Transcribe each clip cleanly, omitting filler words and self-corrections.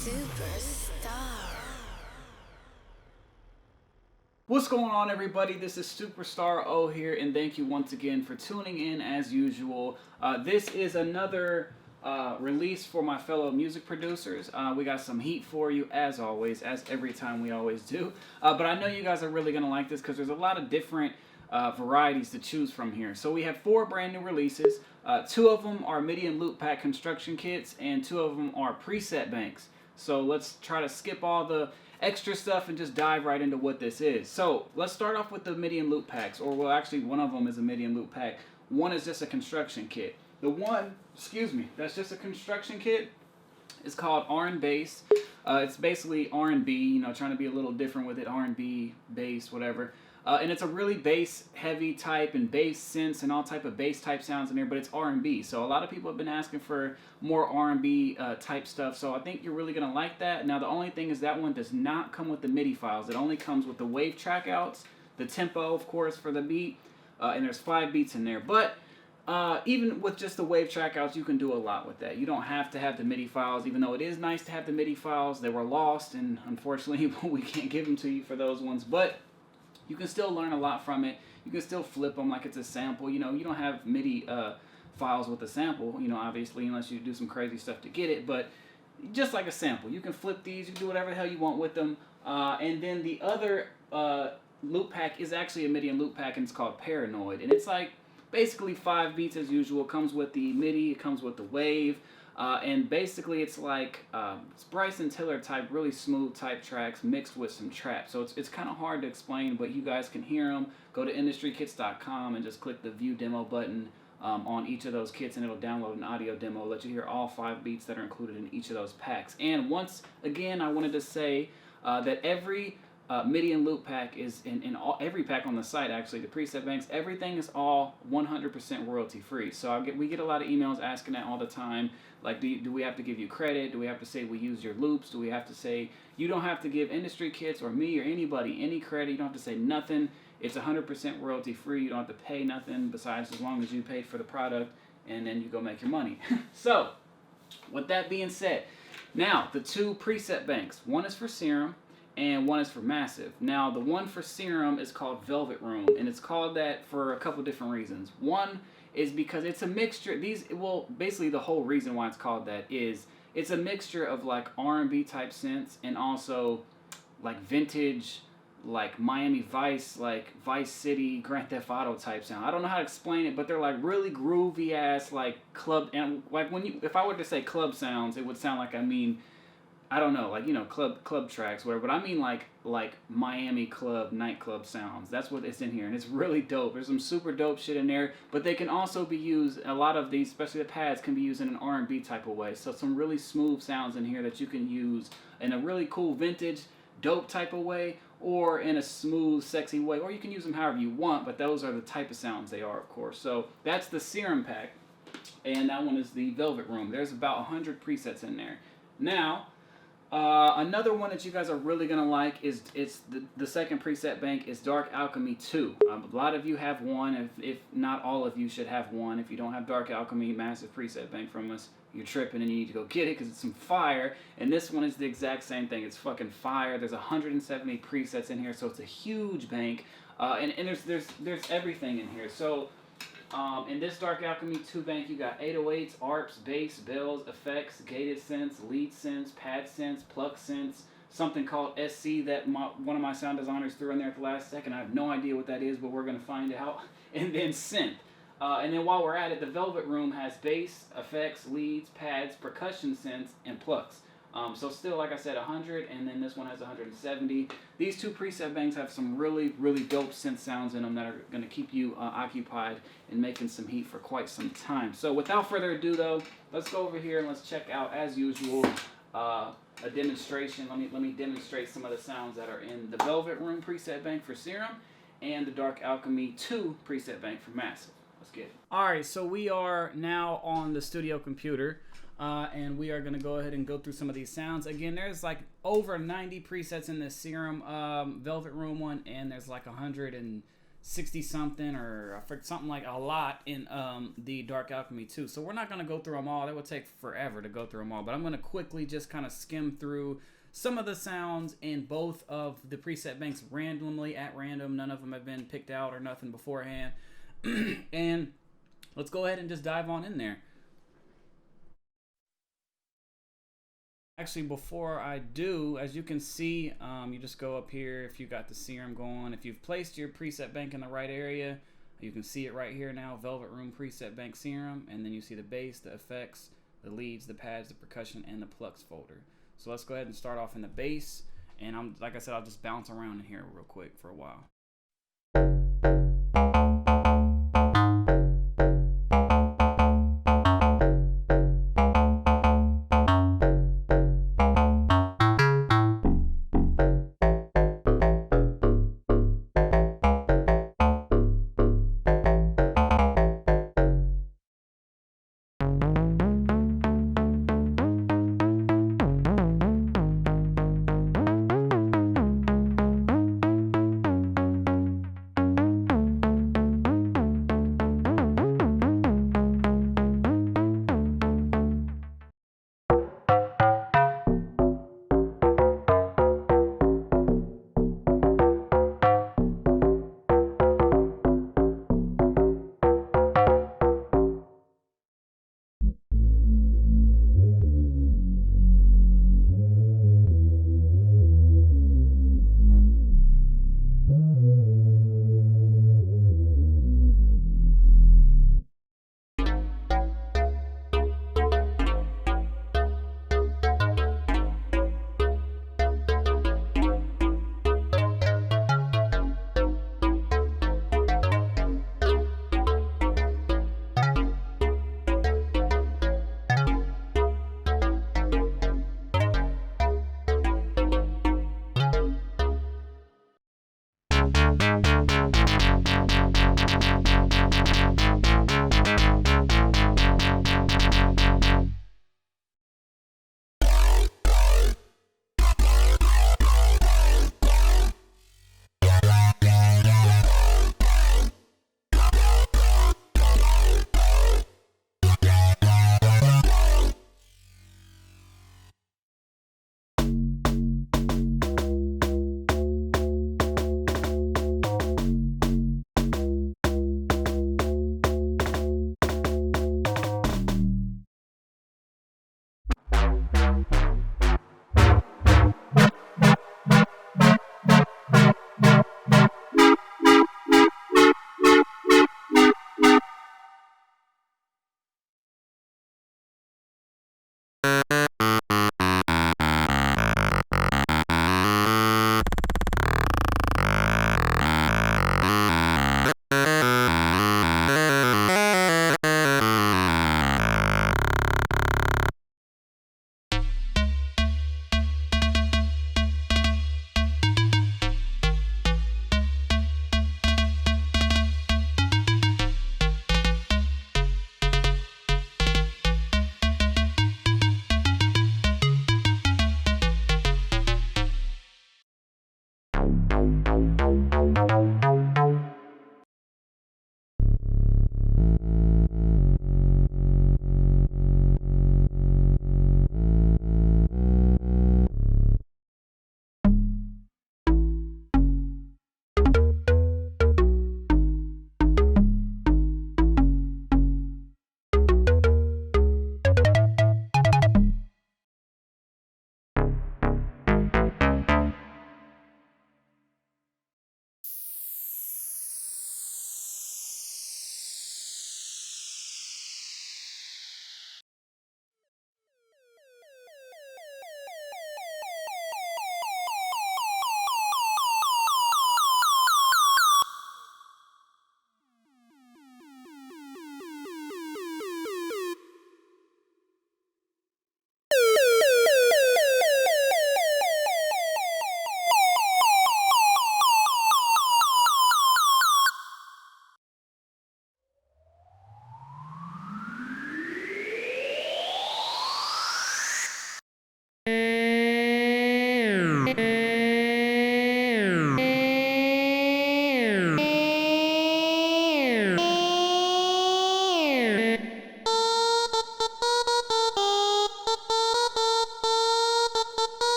Superstar. What's going on, everybody? This is Superstar O here, and thank you once again for tuning in as usual. This is another release for my fellow music producers. We got some heat for you as always, as every time we always do. But I know you guys are really going to like this because there's a lot of different varieties to choose from here. So we have 4 brand new releases. 2 of them are MIDI and loop pack construction kits, and 2 of them are preset banks. So let's try to skip all the extra stuff and just dive right into what this is. So let's start off with the MIDI and loop packs, or well, actually one of them is a MIDI and loop pack. One is just a construction kit. The one, that's just a construction kit is called R&Bass. It's basically R&B, you know, trying to be a little different with it, R&B, bass, whatever. And it's a really bass heavy type and bass synths and all type of bass type sounds in there, but it's R&B. So a lot of people have been asking for more R&B type stuff. So I think you're really going to like that. Now the only thing is that one does not come with the MIDI files. It only comes with the wave track outs, the tempo of course for the beat, and there's 5 beats in there. But even with just the wave track outs, you can do a lot with that. You don't have to have the MIDI files, even though it is nice to have the MIDI files. They were lost and unfortunately we can't give them to you for those ones. But you can still learn a lot from it. You can still flip them like it's a sample. You know, you don't have MIDI files with a sample, you know, obviously, unless you do some crazy stuff to get it. But just like a sample, you can flip these. You can do whatever the hell you want with them. And then the other loop pack is actually a MIDI and loop pack, and it's called Paranoid. And it's like basically 5 beats as usual. It comes with the MIDI. It comes with the wave. And basically it's like it's Bryson Tiller type, really smooth type tracks mixed with some trap. So it's kind of hard to explain, but you guys can hear them. Go to industrykits.com and just click the view demo button on each of those kits, and it'll download an audio demo, let you hear all 5 beats that are included in each of those packs. And once again, I wanted to say that every MIDI and loop pack is in every pack on the site, actually, the preset banks, everything is all 100% royalty free. So we get a lot of emails asking that all the time. Like, do we have to give you credit? Do we have to say we use your loops? Do we have to say, you don't have to give Industry Kits or me or anybody any credit. You don't have to say nothing. It's 100% royalty free. You don't have to pay nothing besides as long as you paid for the product, and then you go make your money. So, with that being said, now the 2 preset banks. One is for Serum and one is for Massive. Now the one for Serum is called Velvet Room, and it's called that for a couple different reasons. One is because it's a mixture. Basically the whole reason why it's called that is it's a mixture of like R&B type synths and also like vintage, like Miami Vice, like Vice City, Grand Theft Auto type sound. I don't know how to explain it, but they're like really groovy ass like club, and like if I were to say club sounds, it would sound like I don't know, like, you know, club tracks, whatever. But I mean like Miami club, nightclub sounds. That's what it's in here, and it's really dope. There's some super dope shit in there, but they can also be used, a lot of these, especially the pads, can be used in an R&B type of way. So some really smooth sounds in here that you can use in a really cool vintage, dope type of way, or in a smooth, sexy way, or you can use them however you want, but those are the type of sounds they are, of course. So that's the Serum pack, and that one is the Velvet Room. There's about 100 presets in there. Now, another one that you guys are really going to like is the second preset bank is Dark Alchemy 2. A lot of you have one. If not all of you should have one. If you don't have Dark Alchemy Massive preset bank from us, you're tripping and you need to go get it because it's some fire. And this one is the exact same thing. It's fucking fire. There's 170 presets in here, so it's a huge bank. And there's everything in here. So in this Dark Alchemy 2 bank, you got 808s, ARPs, bass, bells, effects, gated synths, lead synths, pad synths, pluck synths, something called SC that one of my sound designers threw in there at the last second. I have no idea what that is, but we're going to find out. And then synth. And then while we're at it, the Velvet Room has bass, effects, leads, pads, percussion synths, and plucks. So still, like I said, 100, and then this one has 170. These 2 preset banks have some really, really dope synth sounds in them that are going to keep you occupied and making some heat for quite some time. So without further ado, though, let's go over here and let's check out, as usual, a demonstration. Let me demonstrate some of the sounds that are in the Velvet Room preset bank for Serum and the Dark Alchemy 2 preset bank for Massive. Let's get it. All right, so we are now on the studio computer. And we are going to go ahead and go through some of these sounds. Again, there's like over 90 presets in this Serum Velvet Room one, and there's like 100 and 60 something or something like a lot in the Dark Alchemy 2. So we're not going to go through them all. That would take forever to go through them all. But I'm going to quickly just kind of skim through some of the sounds in both of the preset banks randomly, at random. None of them have been picked out or nothing beforehand. And let's go ahead and just dive on in there. Actually, before I do, as you can see, you just go up here if you got the Serum going. If you've placed your preset bank in the right area, you can see it right here now, Velvet Room Preset Bank Serum, and then you see the bass, the effects, the leads, the pads, the percussion, and the plucks folder. So let's go ahead and start off in the bass, and like I said, I'll just bounce around in here real quick for a while.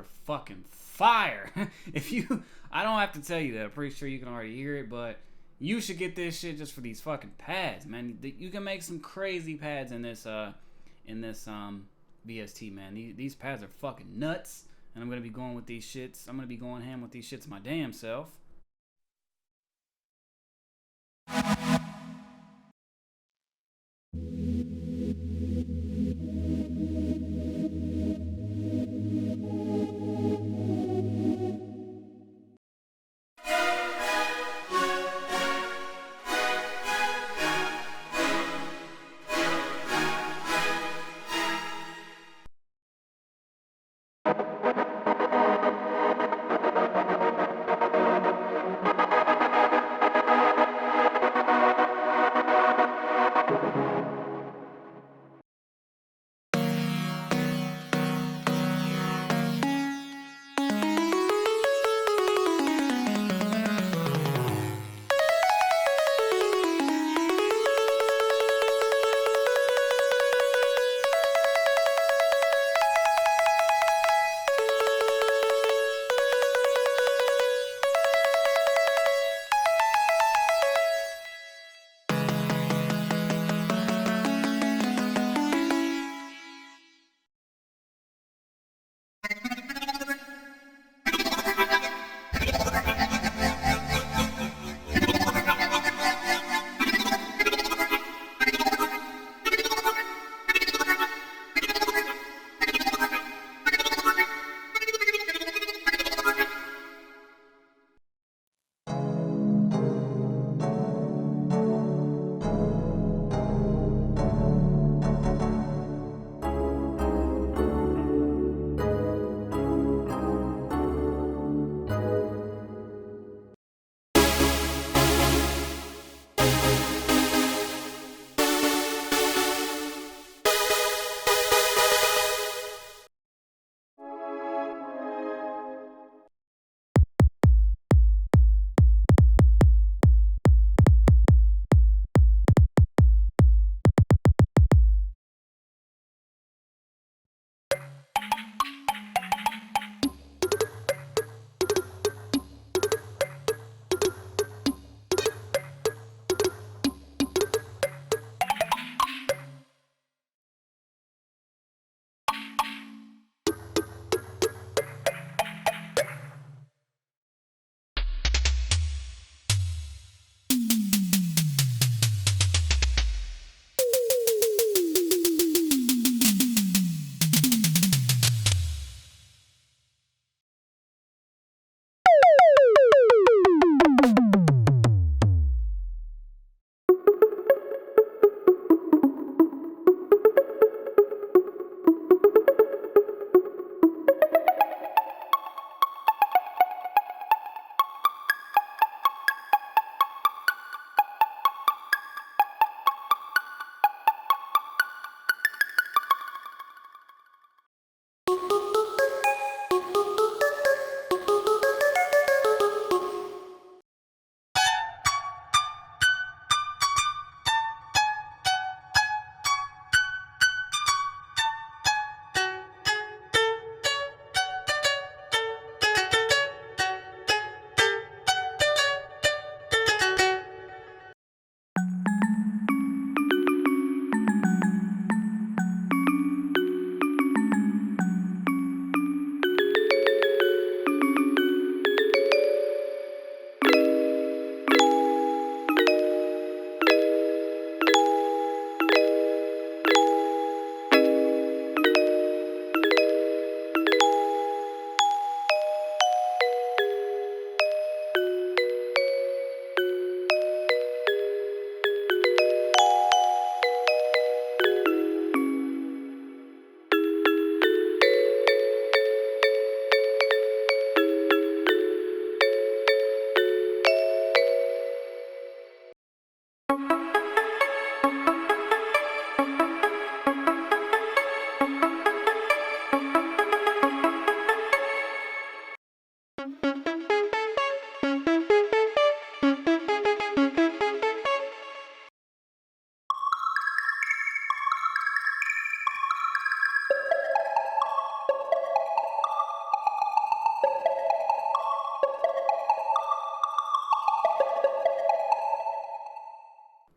are fucking fire. I don't have to tell you that. I'm pretty sure you can already hear it, but you should get this shit just for these fucking pads, man. You can make some crazy pads in this VST, man. These pads are fucking nuts, and I'm gonna be going with these shits. I'm gonna be going ham with these shits my damn self.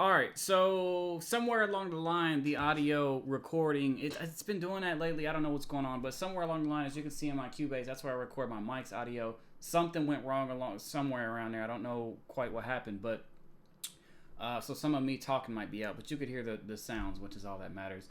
All right, so somewhere along the line, the audio recording, it's been doing that lately. I don't know what's going on, but somewhere along the line, as you can see in my Cubase, that's where I record my mic's audio. Something went wrong along somewhere around there. I don't know quite what happened, but so some of me talking might be out, but you could hear the sounds, which is all that matters.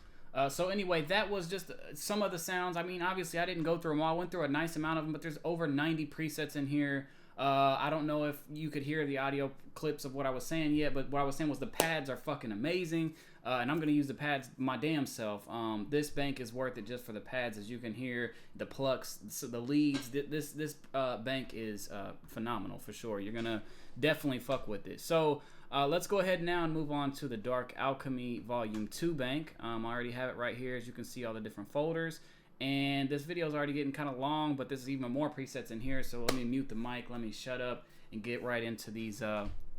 So anyway, that was just some of the sounds. I mean, obviously, I didn't go through them all. I went through a nice amount of them, but there's over 90 presets in here. I don't know if you could hear the audio clips of what I was saying yet, but what I was saying was the pads are fucking amazing, and I'm going to use the pads my damn self. This bank is worth it just for the pads, as you can hear, the plucks, the leads. This bank is phenomenal for sure. You're going to definitely fuck with it. So let's go ahead now and move on to the Dark Alchemy Volume 2 bank. I already have it right here, as you can see all the different folders. And this video is already getting kind of long, but there's even more presets in here. So let me mute the mic, let me shut up, and get right into these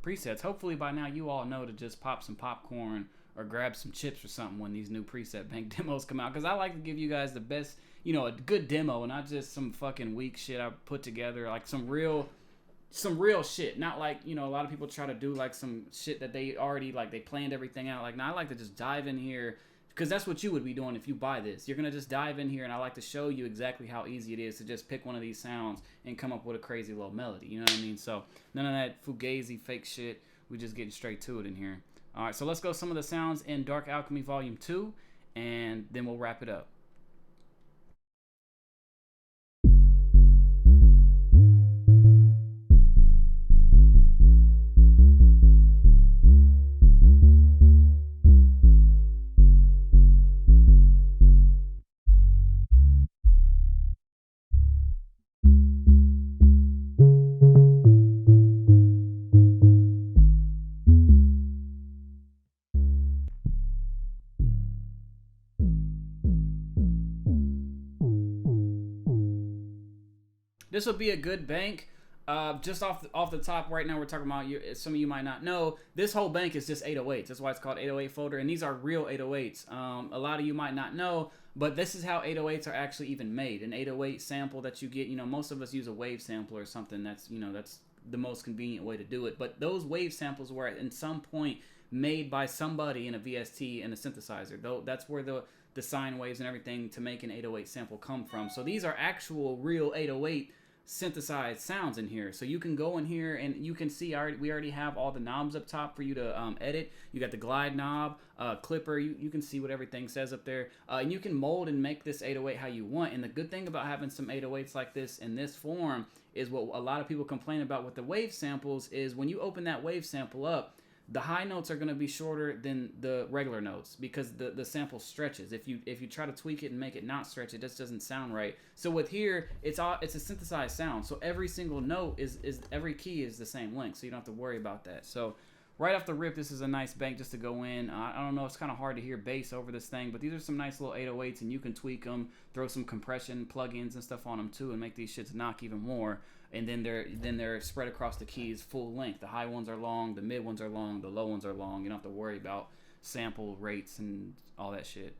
presets. Hopefully by now you all know to just pop some popcorn or grab some chips or something when these new preset bank demos come out. Because I like to give you guys the best, you know, a good demo, and not just some fucking weak shit I put together. Like some real shit. Not like, you know, a lot of people try to do like some shit that they already, like they planned everything out. Like, no, I like to just dive in here. Because that's what you would be doing if you buy this. You're going to just dive in here, and I like to show you exactly how easy it is to just pick one of these sounds and come up with a crazy little melody. You know what I mean? So none of that fugazi fake shit. We're just getting straight to it in here. All right, so let's go some of the sounds in Dark Alchemy Volume 2, and then we'll wrap it up. This will be a good bank. Just off the top right now, we're talking about, some of you might not know, this whole bank is just 808s. That's why it's called 808 folder, and these are real 808s. A lot of you might not know, but this is how 808s are actually even made. An 808 sample that you get, you know, most of us use a wave sampler or something. That's, you know, that's the most convenient way to do it. But those wave samples were at some point made by somebody in a VST and a synthesizer. Though that's where the sine waves and everything to make an 808 sample come from. So these are actual real 808 synthesized sounds in here. So you can go in here and you can see we already have all the knobs up top for you to edit. You got the glide knob, clipper. You can see what everything says up there, and you can mold and make this 808 how you want. And the good thing about having some 808s like this in this form is what a lot of people complain about with the wave samples is when you open that wave sample up, the high notes are going to be shorter than the regular notes because the sample stretches. If you try to tweak it and make it not stretch, it just doesn't sound right. So with here, it's a synthesized sound. So every single note is every key is the same length, so you don't have to worry about that. So right off the rip, this is a nice bank just to go in. I don't know, it's kind of hard to hear bass over this thing, but these are some nice little 808s, and you can tweak them, throw some compression plugins and stuff on them too, and make these shits knock even more. And then they're spread across the keys full length. The high ones are long, the mid ones are long, the low ones are long. You don't have to worry about sample rates and all that shit.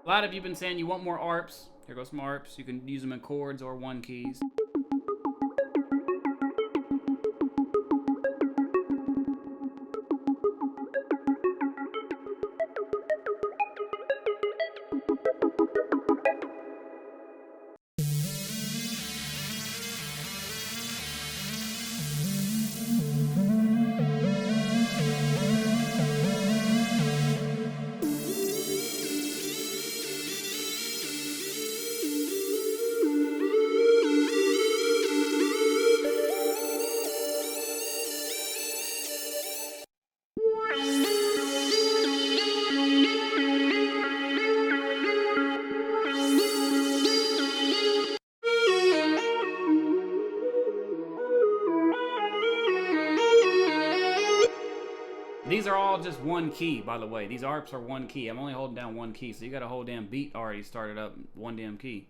A lot of you have been saying you want more ARPs. Here goes some ARPs. You can use them in chords or one keys. These are all just one key, by the way. These ARPs are one key. I'm only holding down one key, so you got a whole damn beat already started up, one damn key.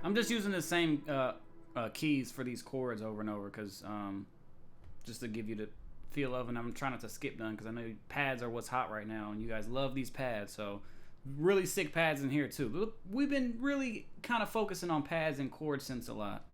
I'm just using the same keys for these chords over and over because just to give you the feel of, and I'm trying not to skip none because I know pads are what's hot right now, and you guys love these pads. So really sick pads in here too. We've been really kind of focusing on pads and chord synths a lot.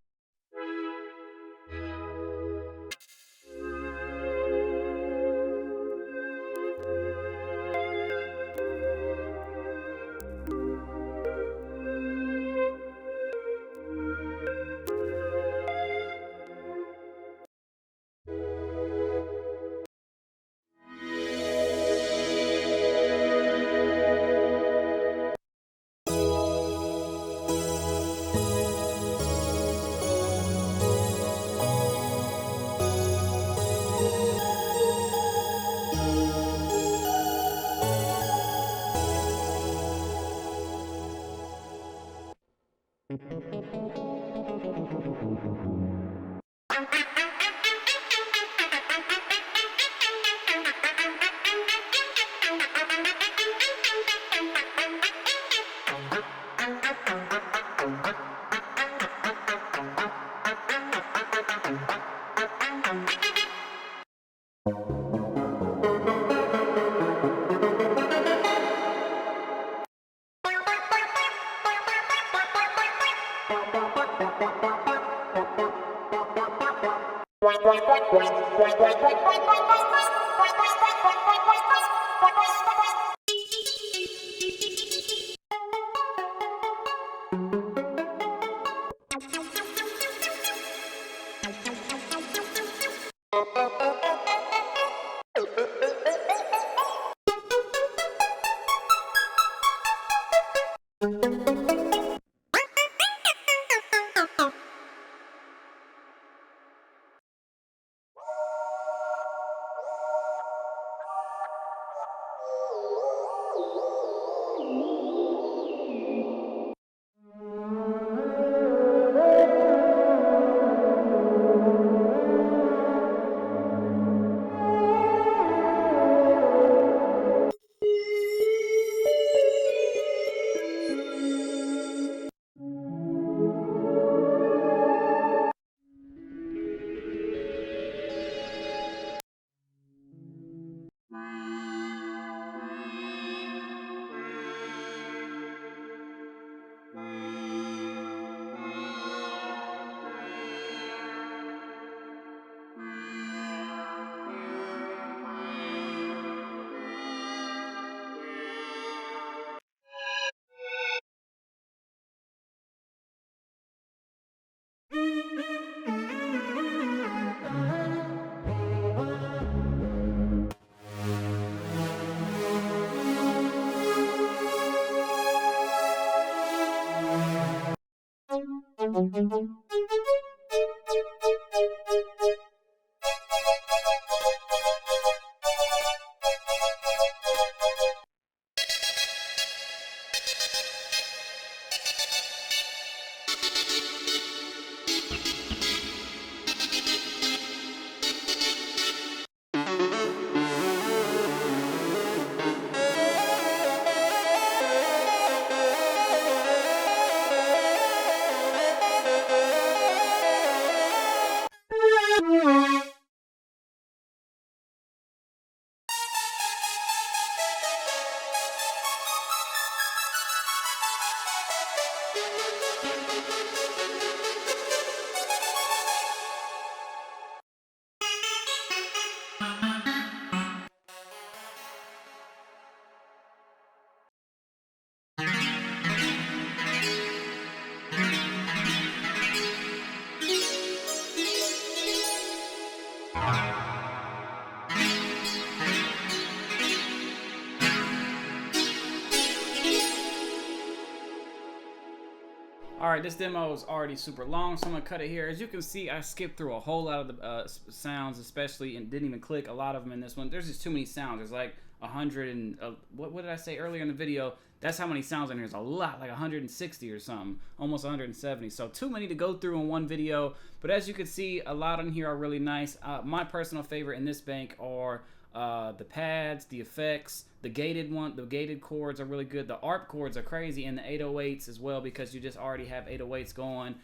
All right, this demo is already super long, so I'm gonna cut it here. As you can see, I skipped through a whole lot of the sounds, especially, and didn't even click a lot of them in this one. There's just too many sounds. There's like 100 and what did I say earlier in the video? That's how many sounds in here. There's a lot, like 160 or something, almost 170. So too many to go through in one video. But as you can see, a lot in here are really nice. My personal favorite in this bank are the pads, the effects, the gated chords are really good. The ARP chords are crazy, and the 808s as well, because you just already have 808s going.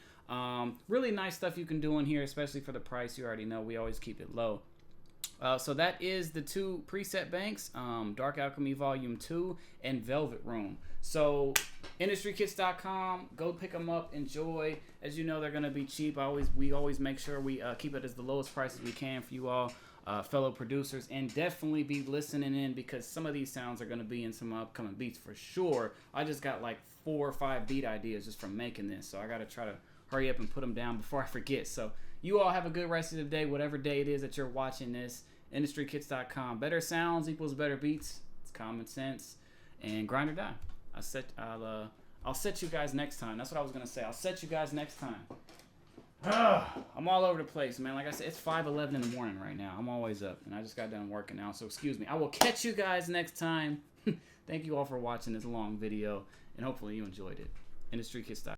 Really nice stuff you can do in here, especially for the price. You already know we always keep it low. So that is the two preset banks, Dark Alchemy Volume 2 and Velvet Room. So IndustryKits.com, go pick them up, enjoy. As you know, they're gonna be cheap. We always make sure we keep it as the lowest prices we can for you all, fellow producers, and definitely be listening in, because some of these sounds are gonna be in some upcoming beats for sure. I just got like 4 or 5 beat ideas just from making this, so I gotta try to hurry up and put them down before I forget. So you all have a good rest of the day, whatever day it is that you're watching this. IndustryKits.com. Better sounds equals better beats. It's common sense. And grind or die. I'll set you guys next time. That's what I was gonna say. I'll set you guys next time. I'm all over the place, man. Like I said, it's 5:11 in the morning right now. I'm always up, and I just got done working out, so excuse me. I will catch you guys next time. Thank you all for watching this long video, and hopefully you enjoyed it. IndustryKits.com.